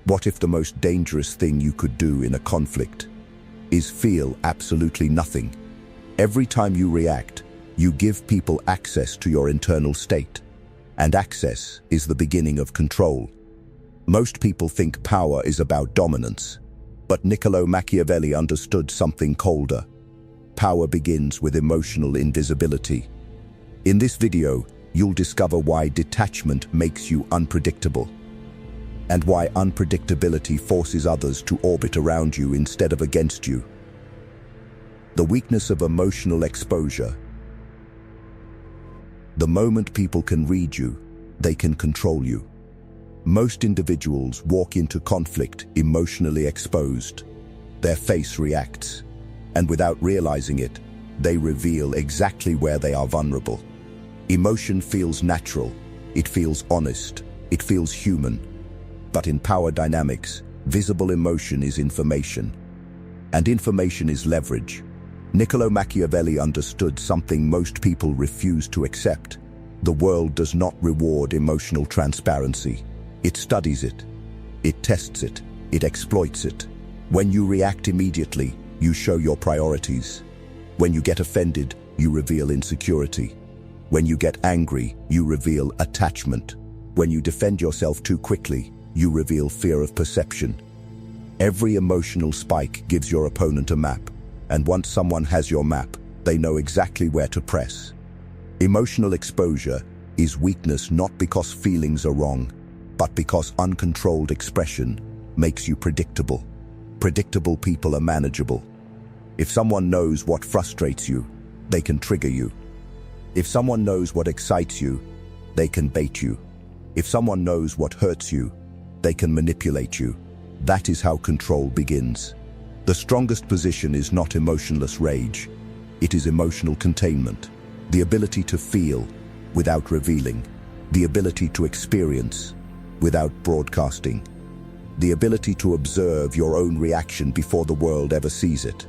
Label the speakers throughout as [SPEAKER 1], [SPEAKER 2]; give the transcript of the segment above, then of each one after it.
[SPEAKER 1] What if the most dangerous thing you could do in a conflict is feel absolutely nothing? Every time you react, you give people access to your internal state, and access is the beginning of control. Most people think power is about dominance, but Niccolo Machiavelli understood something colder. Power begins with emotional invisibility. In this video, you'll discover why detachment makes you unpredictable, and why unpredictability forces others to orbit around you instead of against you. The weakness of emotional exposure. The moment people can read you, they can control you. Most individuals walk into conflict emotionally exposed. Their face reacts, and without realizing it, they reveal exactly where they are vulnerable. Emotion feels natural, it feels honest, it feels human. But in power dynamics, visible emotion is information, and information is leverage. Niccolo Machiavelli understood something most people refuse to accept. The world does not reward emotional transparency. It studies it, it tests it, it exploits it. When you react immediately, you show your priorities. When you get offended, you reveal insecurity. When you get angry, you reveal attachment. When you defend yourself too quickly, you reveal fear of perception. Every emotional spike gives your opponent a map, and once someone has your map, they know exactly where to press. Emotional exposure is weakness not because feelings are wrong, but because uncontrolled expression makes you predictable. Predictable people are manageable. If someone knows what frustrates you, they can trigger you. If someone knows what excites you, they can bait you. If someone knows what hurts you, they can manipulate you. That is how control begins. The strongest position is not emotionless rage. It is emotional containment. The ability to feel without revealing. The ability to experience without broadcasting. The ability to observe your own reaction before the world ever sees it.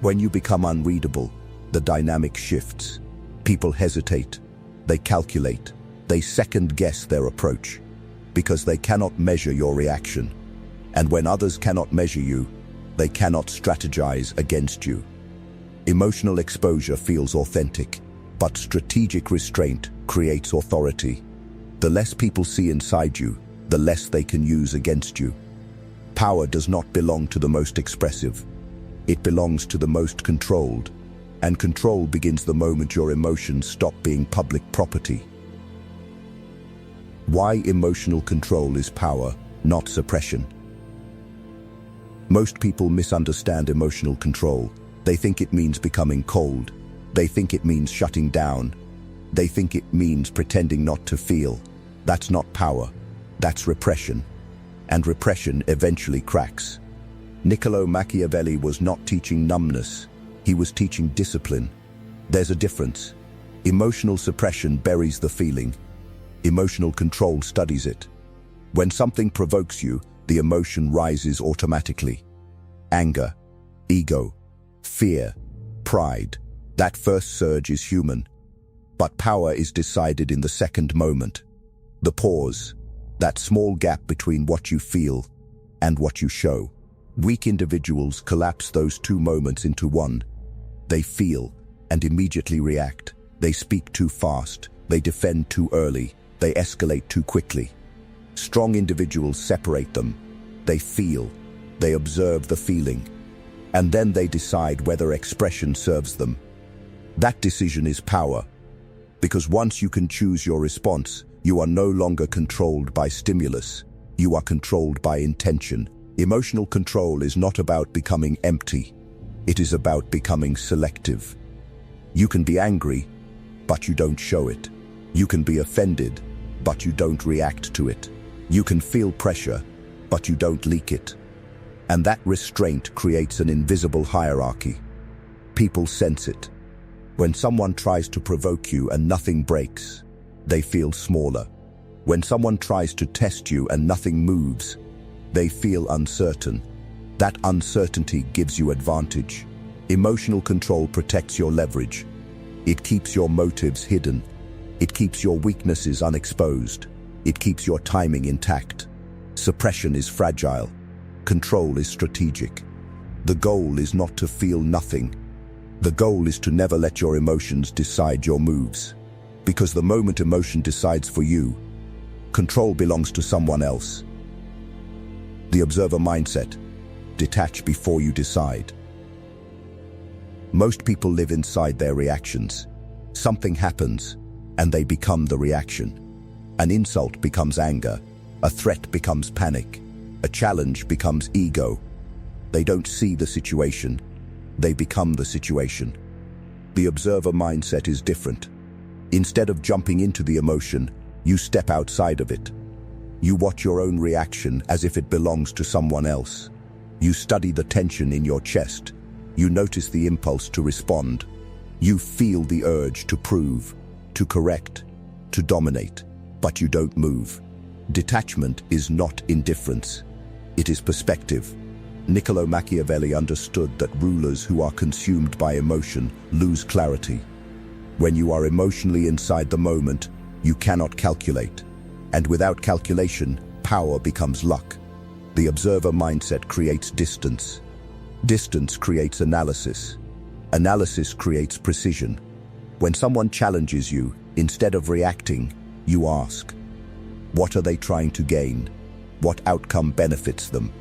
[SPEAKER 1] When you become unreadable, the dynamic shifts. People hesitate, they calculate, they second-guess their approach, because they cannot measure your reaction. And when others cannot measure you, they cannot strategize against you. Emotional exposure feels authentic, but strategic restraint creates authority. The less people see inside you, the less they can use against you. Power does not belong to the most expressive. It belongs to the most controlled. And control begins the moment your emotions stop being public property. Why emotional control is power, not suppression. Most people misunderstand emotional control. They think it means becoming cold. They think it means shutting down. They think it means pretending not to feel. That's not power. That's repression. And repression eventually cracks. Niccolo Machiavelli was not teaching numbness. He was teaching discipline. There's a difference. Emotional suppression buries the feeling. Emotional control studies it. When something provokes you, the emotion rises automatically. Anger, ego, fear, pride. That first surge is human. But power is decided in the second moment. The pause, that small gap between what you feel and what you show. Weak individuals collapse those two moments into one. They feel and immediately react. They speak too fast. They defend too early. They escalate too quickly. Strong individuals separate them. They feel. They observe the feeling. And then they decide whether expression serves them. That decision is power. Because once you can choose your response, you are no longer controlled by stimulus. You are controlled by intention. Emotional control is not about becoming empty. It is about becoming selective. You can be angry, but you don't show it. You can be offended, but you don't react to it. You can feel pressure, but you don't leak it. And that restraint creates an invisible hierarchy. People sense it. When someone tries to provoke you and nothing breaks, they feel smaller. When someone tries to test you and nothing moves, they feel uncertain. That uncertainty gives you advantage. Emotional control protects your leverage. It keeps your motives hidden. It keeps your weaknesses unexposed. It keeps your timing intact. Suppression is fragile. Control is strategic. The goal is not to feel nothing. The goal is to never let your emotions decide your moves. Because the moment emotion decides for you, control belongs to someone else. The observer mindset. Detach before you decide. Most people live inside their reactions. Something happens, and they become the reaction. An insult becomes anger. A threat becomes panic. A challenge becomes ego. They don't see the situation. They become the situation. The observer mindset is different. Instead of jumping into the emotion, you step outside of it. You watch your own reaction as if it belongs to someone else. You study the tension in your chest. You notice the impulse to respond. You feel the urge to prove, to correct, to dominate, but you don't move. Detachment is not indifference. It is perspective. Niccolo Machiavelli understood that rulers who are consumed by emotion lose clarity. When you are emotionally inside the moment, you cannot calculate. And without calculation, power becomes luck. The observer mindset creates distance. Distance creates analysis. Analysis creates precision. When someone challenges you, instead of reacting, you ask, what are they trying to gain? What outcome benefits them?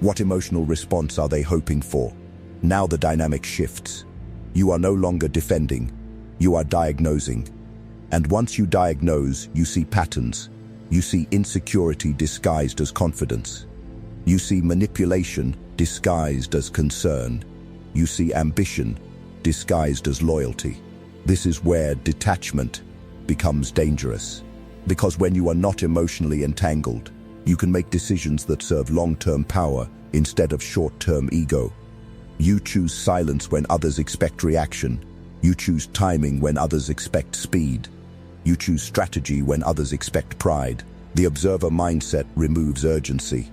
[SPEAKER 1] What emotional response are they hoping for? Now the dynamic shifts. You are no longer defending. You are diagnosing. And once you diagnose, you see patterns. You see insecurity disguised as confidence. You see manipulation disguised as concern. You see ambition disguised as loyalty. This is where detachment becomes dangerous. Because when you are not emotionally entangled, you can make decisions that serve long-term power instead of short-term ego. You choose silence when others expect reaction. You choose timing when others expect speed. You choose strategy when others expect pride. The observer mindset removes urgency.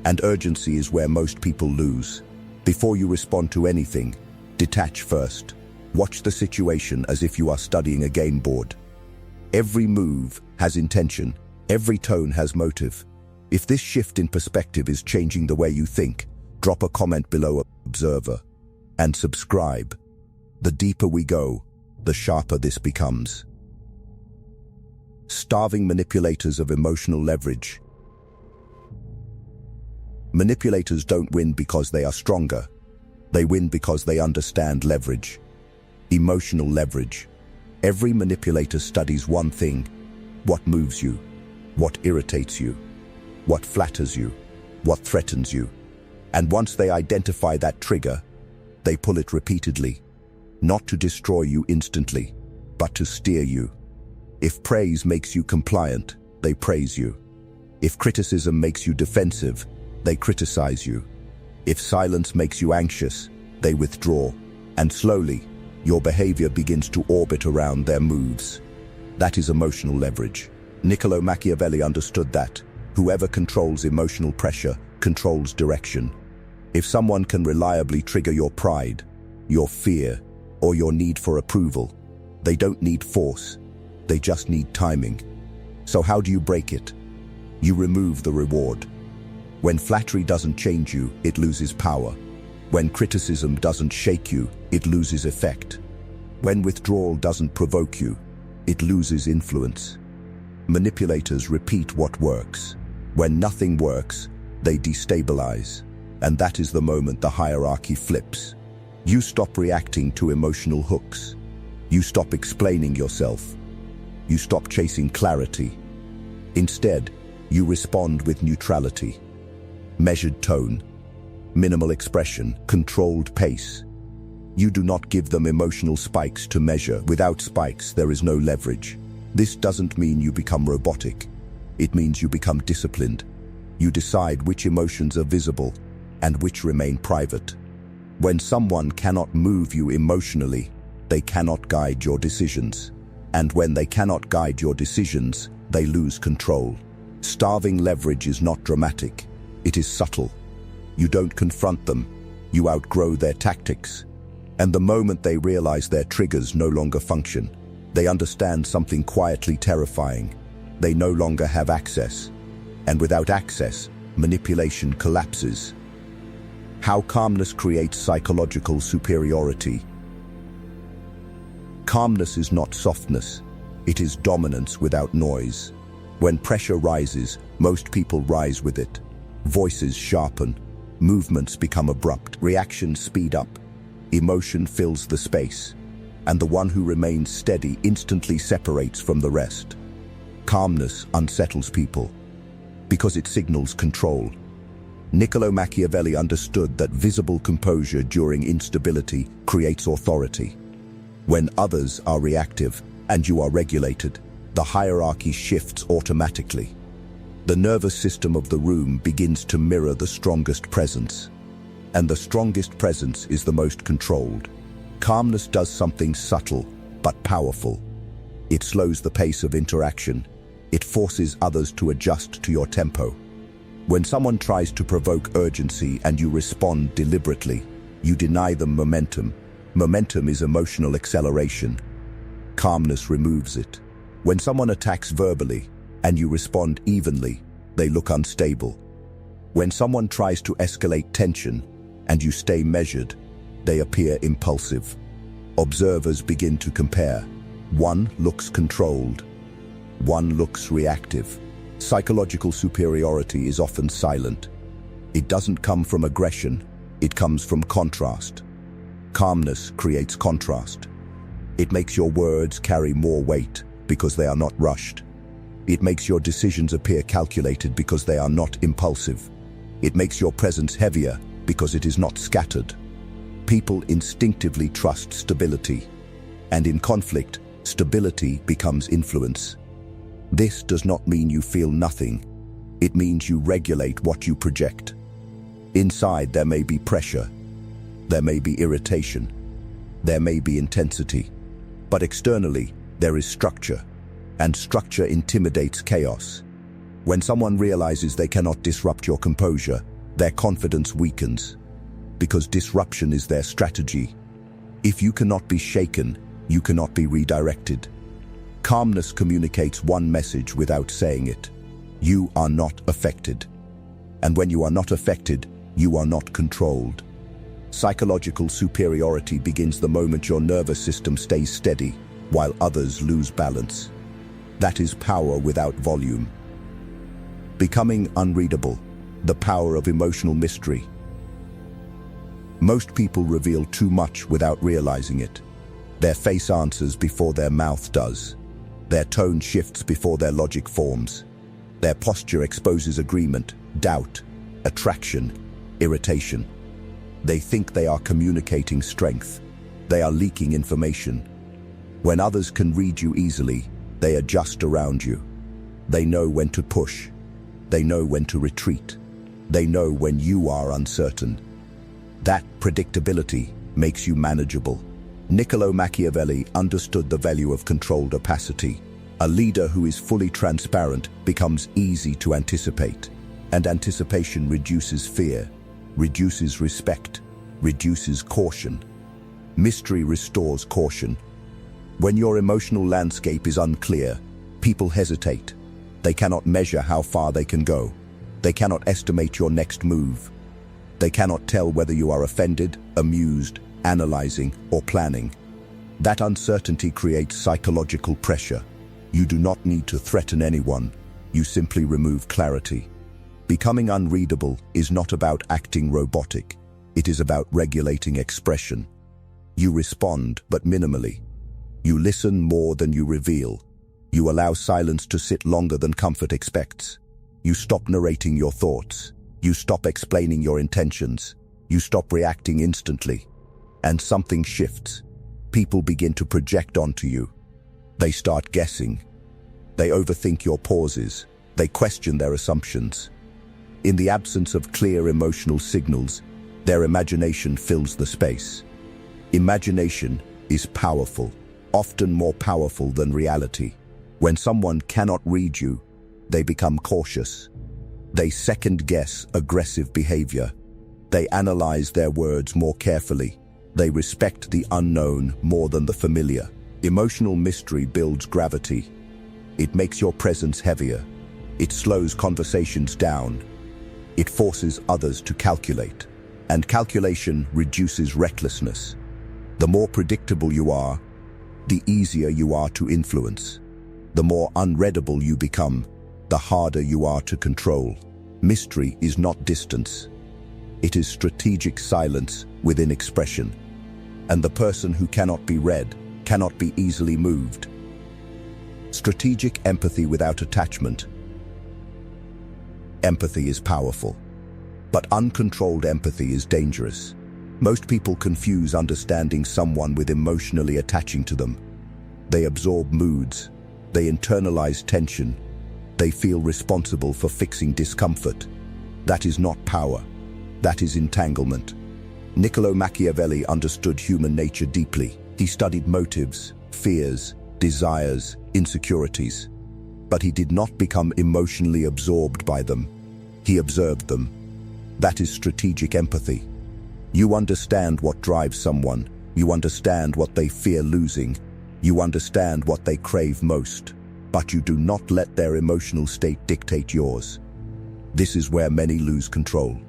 [SPEAKER 1] And urgency is where most people lose. Before you respond to anything, detach first. Watch the situation as if you are studying a game board. Every move has intention. Every tone has motive. If this shift in perspective is changing the way you think, drop a comment below observer and subscribe. The deeper we go, the sharper this becomes. Starving manipulators of emotional leverage. Manipulators don't win because they are stronger. They win because they understand leverage. Emotional leverage. Every manipulator studies one thing: what moves you, what irritates you, what flatters you, what threatens you. And once they identify that trigger, they pull it repeatedly, not to destroy you instantly, but to steer you. If praise makes you compliant, they praise you. If criticism makes you defensive, they criticize you. If silence makes you anxious, they withdraw. And slowly, your behavior begins to orbit around their moves. That is emotional leverage. Niccolo Machiavelli understood that whoever controls emotional pressure controls direction. If someone can reliably trigger your pride, your fear, or your need for approval, they don't need force. They just need timing. So how do you break it? You remove the reward. When flattery doesn't change you, it loses power. When criticism doesn't shake you, it loses effect. When withdrawal doesn't provoke you, it loses influence. Manipulators repeat what works. When nothing works, they destabilize. And that is the moment the hierarchy flips. You stop reacting to emotional hooks. You stop explaining yourself. You stop chasing clarity. Instead, you respond with neutrality. Measured tone, minimal expression, controlled pace. You do not give them emotional spikes to measure. Without spikes, there is no leverage. This doesn't mean you become robotic. It means you become disciplined. You decide which emotions are visible and which remain private. When someone cannot move you emotionally, they cannot guide your decisions. And when they cannot guide your decisions, they lose control. Starving leverage is not dramatic. It is subtle. You don't confront them. You outgrow their tactics. And the moment they realize their triggers no longer function, they understand something quietly terrifying. They no longer have access. And without access, manipulation collapses. How calmness creates psychological superiority. Calmness is not softness, it is dominance without noise. When pressure rises, most people rise with it. Voices sharpen, movements become abrupt, reactions speed up, emotion fills the space, and the one who remains steady instantly separates from the rest. Calmness unsettles people because it signals control. Niccolo Machiavelli understood that visible composure during instability creates authority. When others are reactive and you are regulated, the hierarchy shifts automatically. The nervous system of the room begins to mirror the strongest presence, and the strongest presence is the most controlled. Calmness does something subtle but powerful. It slows the pace of interaction. It forces others to adjust to your tempo. When someone tries to provoke urgency and you respond deliberately, you deny them momentum. Momentum is emotional acceleration. Calmness removes it. When someone attacks verbally and you respond evenly, they look unstable. When someone tries to escalate tension and you stay measured, they appear impulsive. Observers begin to compare. One looks controlled. One looks reactive. Psychological superiority is often silent. It doesn't come from aggression, it comes from contrast. Calmness creates contrast. It makes your words carry more weight because they are not rushed. It makes your decisions appear calculated because they are not impulsive. It makes your presence heavier because it is not scattered. People instinctively trust stability, and in conflict, stability becomes influence. This does not mean you feel nothing. It means you regulate what you project. Inside there may be pressure, there may be irritation, there may be intensity, but externally there is structure, and structure intimidates chaos. When someone realizes they cannot disrupt your composure, their confidence weakens, because disruption is their strategy. If you cannot be shaken, you cannot be redirected. Calmness communicates one message without saying it. You are not affected. And when you are not affected, you are not controlled. Psychological superiority begins the moment your nervous system stays steady, while others lose balance. That is power without volume. Becoming unreadable, the power of emotional mystery. Most people reveal too much without realizing it. Their face answers before their mouth does. Their tone shifts before their logic forms. Their posture exposes agreement, doubt, attraction, irritation. They think they are communicating strength. They are leaking information. When others can read you easily, they adjust around you. They know when to push. They know when to retreat. They know when you are uncertain. That predictability makes you manageable. Niccolo Machiavelli understood the value of controlled opacity. A leader who is fully transparent becomes easy to anticipate, and anticipation reduces fear, reduces respect, reduces caution. Mystery restores caution. When your emotional landscape is unclear, people hesitate. They cannot measure how far they can go. They cannot estimate your next move. They cannot tell whether you are offended, amused, analyzing, or planning. That uncertainty creates psychological pressure. You do not need to threaten anyone. You simply remove clarity. Becoming unreadable is not about acting robotic. It is about regulating expression. You respond, but minimally. You listen more than you reveal. You allow silence to sit longer than comfort expects. You stop narrating your thoughts. You stop explaining your intentions. You stop reacting instantly. And something shifts. People begin to project onto you. They start guessing. They overthink your pauses. They question their assumptions. In the absence of clear emotional signals, their imagination fills the space. Imagination is powerful, often more powerful than reality. When someone cannot read you, they become cautious. They second-guess aggressive behavior. They analyze their words more carefully. They respect the unknown more than the familiar. Emotional mystery builds gravity. It makes your presence heavier. It slows conversations down. It forces others to calculate, and calculation reduces recklessness. The more predictable you are, the easier you are to influence. The more unreadable you become, the harder you are to control. Mystery is not distance. It is strategic silence within expression. And the person who cannot be read cannot be easily moved. Strategic empathy without attachment. Empathy is powerful, but uncontrolled empathy is dangerous. Most people confuse understanding someone with emotionally attaching to them. They absorb moods, they internalize tension, they feel responsible for fixing discomfort. That is not power, that is entanglement. Niccolo Machiavelli understood human nature deeply. He studied motives, fears, desires, insecurities. But he did not become emotionally absorbed by them. He observed them. That is strategic empathy. You understand what drives someone. You understand what they fear losing. You understand what they crave most. But you do not let their emotional state dictate yours. This is where many lose control.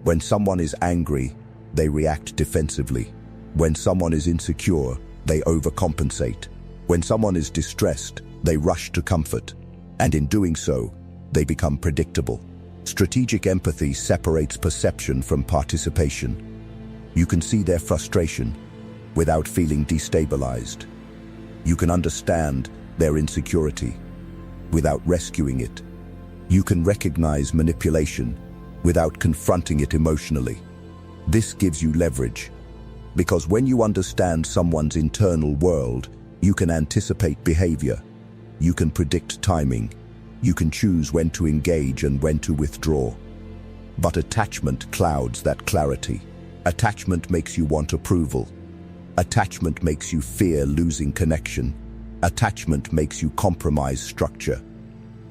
[SPEAKER 1] When someone is angry, they react defensively. When someone is insecure, they overcompensate. When someone is distressed, they rush to comfort. And in doing so, they become predictable. Strategic empathy separates perception from participation. You can see their frustration without feeling destabilized. You can understand their insecurity without rescuing it. You can recognize manipulation without confronting it emotionally. This gives you leverage, because when you understand someone's internal world, you can anticipate behavior. You can predict timing. You can choose when to engage and when to withdraw. But attachment clouds that clarity. Attachment makes you want approval. Attachment makes you fear losing connection. Attachment makes you compromise structure.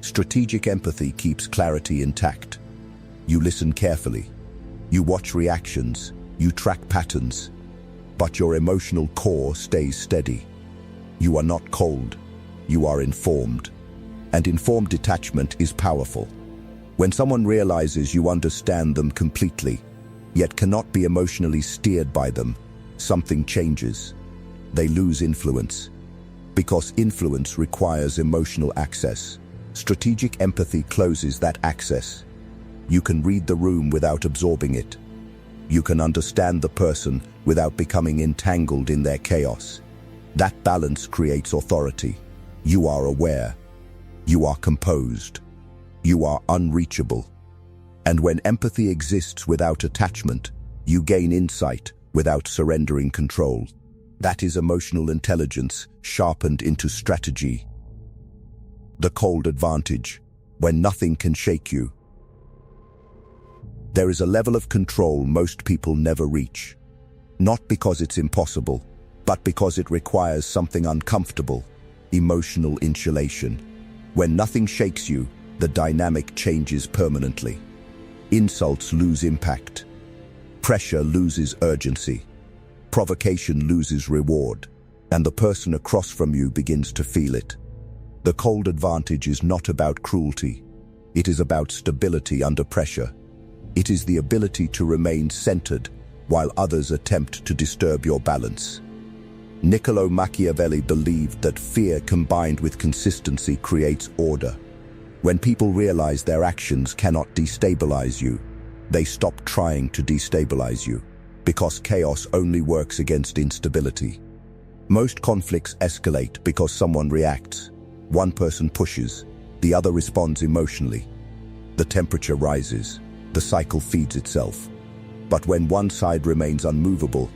[SPEAKER 1] Strategic empathy keeps clarity intact. You listen carefully. You watch reactions. You track patterns. But your emotional core stays steady. You are not cold. You are informed. And informed detachment is powerful. When someone realizes you understand them completely, yet cannot be emotionally steered by them, something changes. They lose influence. Because influence requires emotional access. Strategic empathy closes that access. You can read the room without absorbing it. You can understand the person without becoming entangled in their chaos. That balance creates authority. You are aware. You are composed. You are unreachable. And when empathy exists without attachment, you gain insight without surrendering control. That is emotional intelligence sharpened into strategy. The cold advantage, when nothing can shake you. There is a level of control most people never reach. Not because it's impossible, but because it requires something uncomfortable, emotional insulation. When nothing shakes you, the dynamic changes permanently. Insults lose impact. Pressure loses urgency. Provocation loses reward. And the person across from you begins to feel it. The cold advantage is not about cruelty. It is about stability under pressure. It is the ability to remain centered while others attempt to disturb your balance. Niccolo Machiavelli believed that fear combined with consistency creates order. When people realize their actions cannot destabilize you, they stop trying to destabilize you, because chaos only works against instability. Most conflicts escalate because someone reacts. One person pushes, the other responds emotionally. The temperature rises, the cycle feeds itself. But when one side remains unmovable,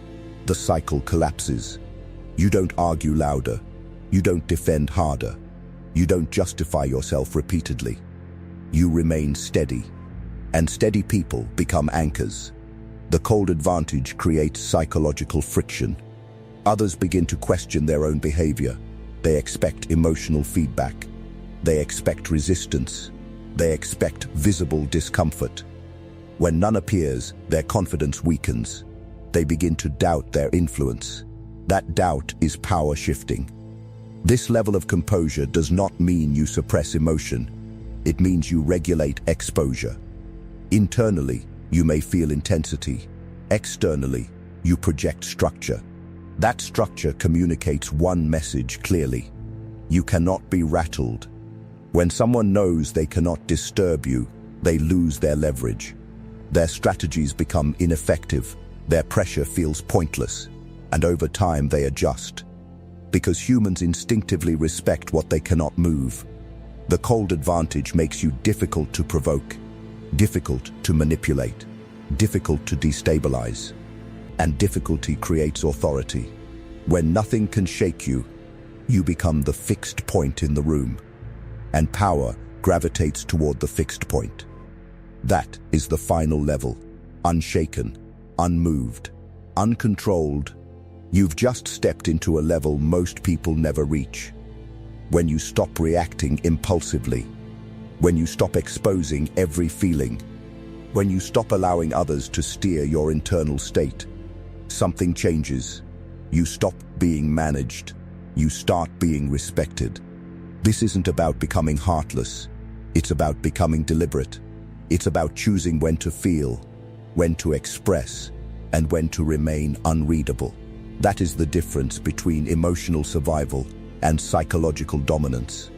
[SPEAKER 1] the cycle collapses. You don't argue louder. You don't defend harder. You don't justify yourself repeatedly. You remain steady. And steady people become anchors. The cold advantage creates psychological friction. Others begin to question their own behavior. They expect emotional feedback. They expect resistance. They expect visible discomfort. When none appears, their confidence weakens. They begin to doubt their influence. That doubt is power shifting. This level of composure does not mean you suppress emotion. It means you regulate exposure. Internally, you may feel intensity. Externally, you project structure. That structure communicates one message clearly. You cannot be rattled. When someone knows they cannot disturb you, they lose their leverage. Their strategies become ineffective, their pressure feels pointless, and over time they adjust. Because humans instinctively respect what they cannot move. The cold advantage makes you difficult to provoke, difficult to manipulate, difficult to destabilize. And difficulty creates authority. When nothing can shake you, you become the fixed point in the room. And power gravitates toward the fixed point. That is the final level. Unshaken, unmoved, uncontrolled. You've just stepped into a level most people never reach. When you stop reacting impulsively. When you stop exposing every feeling. When you stop allowing others to steer your internal state. Something changes. You stop being managed. You start being respected. This isn't about becoming heartless. It's about becoming deliberate. It's about choosing when to feel, when to express, and when to remain unreadable. That is the difference between emotional survival and psychological dominance.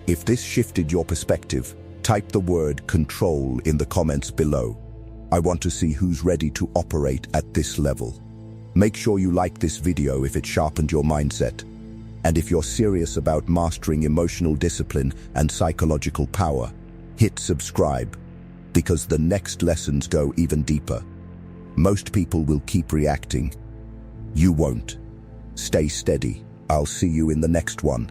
[SPEAKER 1] If this shifted your perspective, type the word control in the comments below. I want to see who's ready to operate at this level. Make sure you like this video if it sharpened your mindset. And if you're serious about mastering emotional discipline and psychological power, hit subscribe, because the next lessons go even deeper. Most people will keep reacting. You won't. Stay steady. I'll see you in the next one.